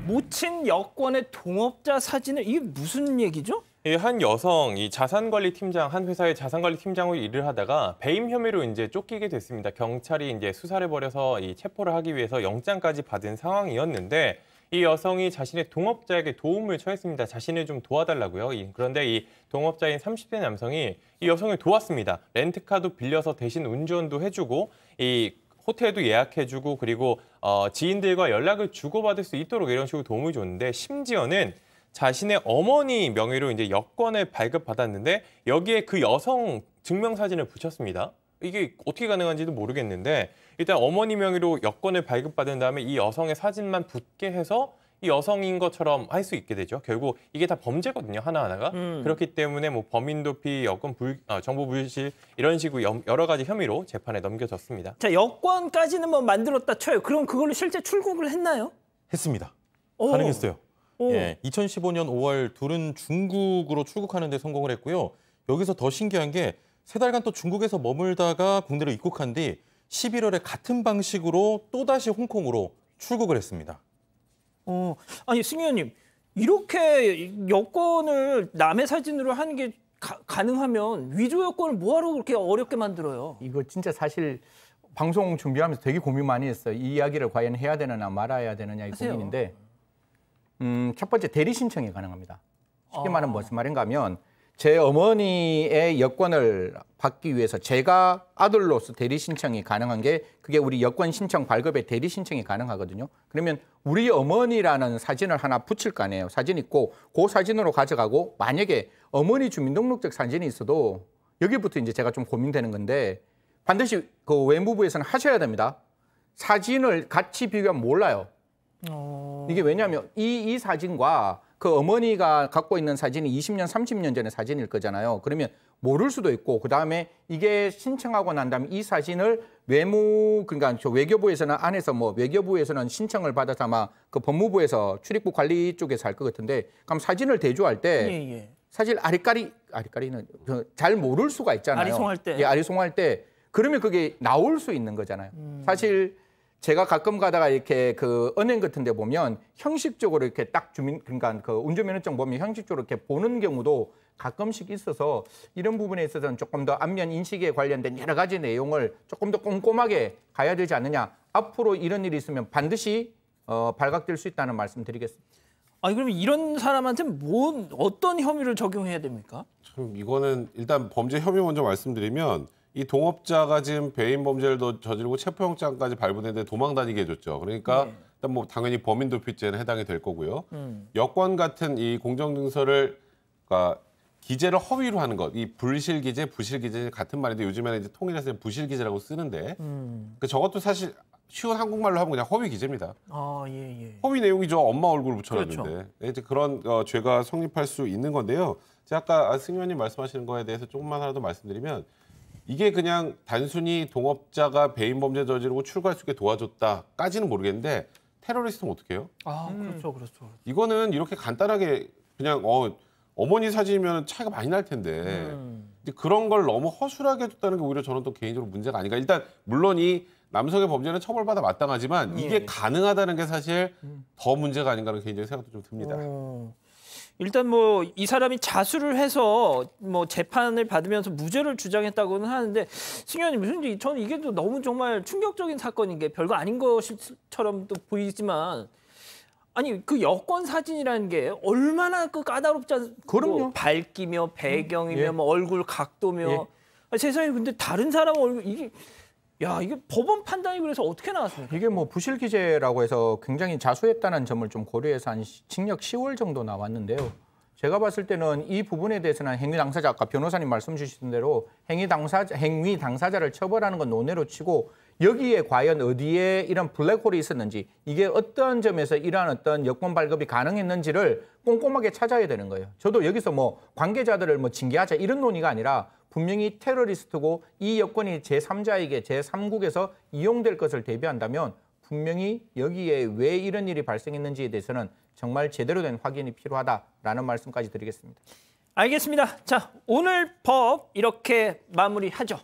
모친 여권의 동업자 사진을 이게 무슨 얘기죠? 한 여성, 이 자산관리팀장, 한 회사의 자산관리팀장으로 일을 하다가 배임 혐의로 이제 쫓기게 됐습니다. 경찰이 이제 수사를 벌여서 이 체포를 하기 위해서 영장까지 받은 상황이었는데 이 여성이 자신의 동업자에게 도움을 청했습니다. 자신을 좀 도와달라고요. 그런데 이 동업자인 30대 남성이 이 여성을 도왔습니다. 렌트카도 빌려서 대신 운전도 해주고 이 호텔도 예약해주고 그리고 지인들과 연락을 주고받을 수 있도록 이런 식으로 도움을 줬는데 심지어는 자신의 어머니 명의로 이제 여권을 발급받았는데 여기에 그 여성 증명사진을 붙였습니다. 이게 어떻게 가능한지도 모르겠는데 일단 어머니 명의로 여권을 발급받은 다음에 이 여성의 사진만 붙게 해서 이 여성인 것처럼 할 수 있게 되죠. 결국 이게 다 범죄거든요, 하나하나가. 그렇기 때문에 뭐 범인 도피, 여권 정보 불실 이런 식으로 여러 가지 혐의로 재판에 넘겨졌습니다. 자, 여권까지는 뭐 만들었다 쳐요. 그럼 그걸로 실제 출국을 했나요? 했습니다. 오. 가능했어요. 오. 예, 2015년 5월 둘은 중국으로 출국하는 데 성공을 했고요. 여기서 더 신기한 게 3달간 또 중국에서 머물다가 국내로 입국한 뒤 11월에 같은 방식으로 또다시 홍콩으로 출국을 했습니다. 아니 승 의원님, 이렇게 여권을 남의 사진으로 하는 게 가능하면 위조 여권을 뭐하러 그렇게 어렵게 만들어요? 이거 진짜 사실 방송 준비하면서 되게 고민 많이 했어요. 이 이야기를 과연 해야 되느냐 말아야 되느냐 이 고민인데 첫 번째 대리 신청이 가능합니다. 쉽게 말하면 무슨 말인가 하면 제 어머니의 여권을 받기 위해서 제가 아들로서 대리 신청이 가능한 게 그게 우리 여권 신청 발급에 대리 신청이 가능하거든요. 그러면 우리 어머니라는 사진을 하나 붙일 거 아니에요. 사진 있고 그 사진으로 가져가고 만약에 어머니 주민등록증 사진이 있어도 여기부터 이제 제가 좀 고민되는 건데 반드시 그 외무부에서는 하셔야 됩니다. 사진을 같이 비교하면 몰라요. 이게 왜냐하면 이 사진과 그 어머니가 갖고 있는 사진이 20년, 30년 전의 사진일 거잖아요. 그러면 모를 수도 있고 그다음에 이게 신청하고 난 다음에 이 사진을 그러니까 저 외교부에서는 안에서 뭐 외교부에서는 신청을 받아서 아마 그 법무부에서 출입국 관리 쪽에서 할 것 같은데 그럼 사진을 대조할 때 사실 아리까리는 잘 모를 수가 있잖아요. 아리송할 때. 예, 아리송할 때 그러면 그게 나올 수 있는 거잖아요. 사실 제가 가끔 가다가 이렇게 그 은행 같은 데 보면 형식적으로 이렇게 딱 그러니까 그 운전면허증 보면 형식적으로 이렇게 보는 경우도 가끔씩 있어서 이런 부분에 있어서는 조금 더 안면 인식에 관련된 여러 가지 내용을 조금 더 꼼꼼하게 가야 되지 않느냐. 앞으로 이런 일이 있으면 반드시 발각될 수 있다는 말씀 드리겠습니다. 아니 그러면 이런 사람한테 어떤 혐의를 적용해야 됩니까? 참 이거는 일단 범죄 혐의 먼저 말씀드리면 이 동업자가 지금 배임 범죄를 저지르고 체포영장까지 발부됐는데 도망 다니게 해줬죠. 그러니까 일단 뭐 당연히 범인 도피죄는 해당이 될 거고요. 여권 같은 이 공정증서를 그러니까 기재를 허위로 하는 것, 이 불실기재, 부실기재 같은 말인데 요즘에는 이제 통일해서 부실기재라고 쓰는데 그 저것도 사실 쉬운 한국말로 하면 그냥 허위 기재입니다. 허위 내용이죠. 엄마 얼굴 붙여놨는데 그렇죠. 이제 그런 죄가 성립할 수 있는 건데요. 제가 아까 승 의원님 말씀하시는 거에 대해서 조금만 하나 더 말씀드리면. 이게 그냥 단순히 동업자가 배임 범죄 저지르고 출국할 수 있게 도와줬다까지는 모르겠는데 테러리스트는 어떻게 해요? 그렇죠. 이거는 이렇게 간단하게 그냥 어머니 사진이면 차이가 많이 날 텐데 이제 그런 걸 너무 허술하게 해줬다는 게 오히려 저는 또 개인적으로 문제가 아닌가. 일단 물론 이 남성의 범죄는 처벌받아 마땅하지만 이게 가능하다는 게 사실 더 문제가 아닌가 하는 개인적인 생각도 좀 듭니다. 일단 뭐 이 사람이 자수를 해서 뭐 재판을 받으면서 무죄를 주장했다고는 하는데 승 의원님, 저는 이게 또 너무 정말 충격적인 사건인 게 별거 아닌 것처럼 또 보이지만 아니 그 여권 사진이라는 게 얼마나 그 까다롭지 않고 뭐 밝기며 배경이며 뭐 얼굴 각도며 세상에 근데 다른 사람 얼굴 이게 법원 판단이 그래서 어떻게 나왔습니까? 이게 뭐 부실기재라고 해서 굉장히 자수했다는 점을 좀 고려해서 한 징역 10월 정도 나왔는데요. 제가 봤을 때는 이 부분에 대해서는 행위 당사자, 아까 변호사님 말씀 주신 대로 행위 당사자를 처벌하는 건 논외로 치고 여기에 과연 어디에 이런 블랙홀이 있었는지 이게 어떤 점에서 이러한 어떤 여권 발급이 가능했는지를 꼼꼼하게 찾아야 되는 거예요. 저도 여기서 뭐 관계자들을 뭐 징계하자 이런 논의가 아니라 분명히 테러리스트고 이 여권이 제3자에게 제3국에서 이용될 것을 대비한다면 분명히 여기에 왜 이런 일이 발생했는지에 대해서는 정말 제대로 된 확인이 필요하다라는 말씀까지 드리겠습니다. 알겠습니다. 자, 오늘 법 이렇게 마무리하죠.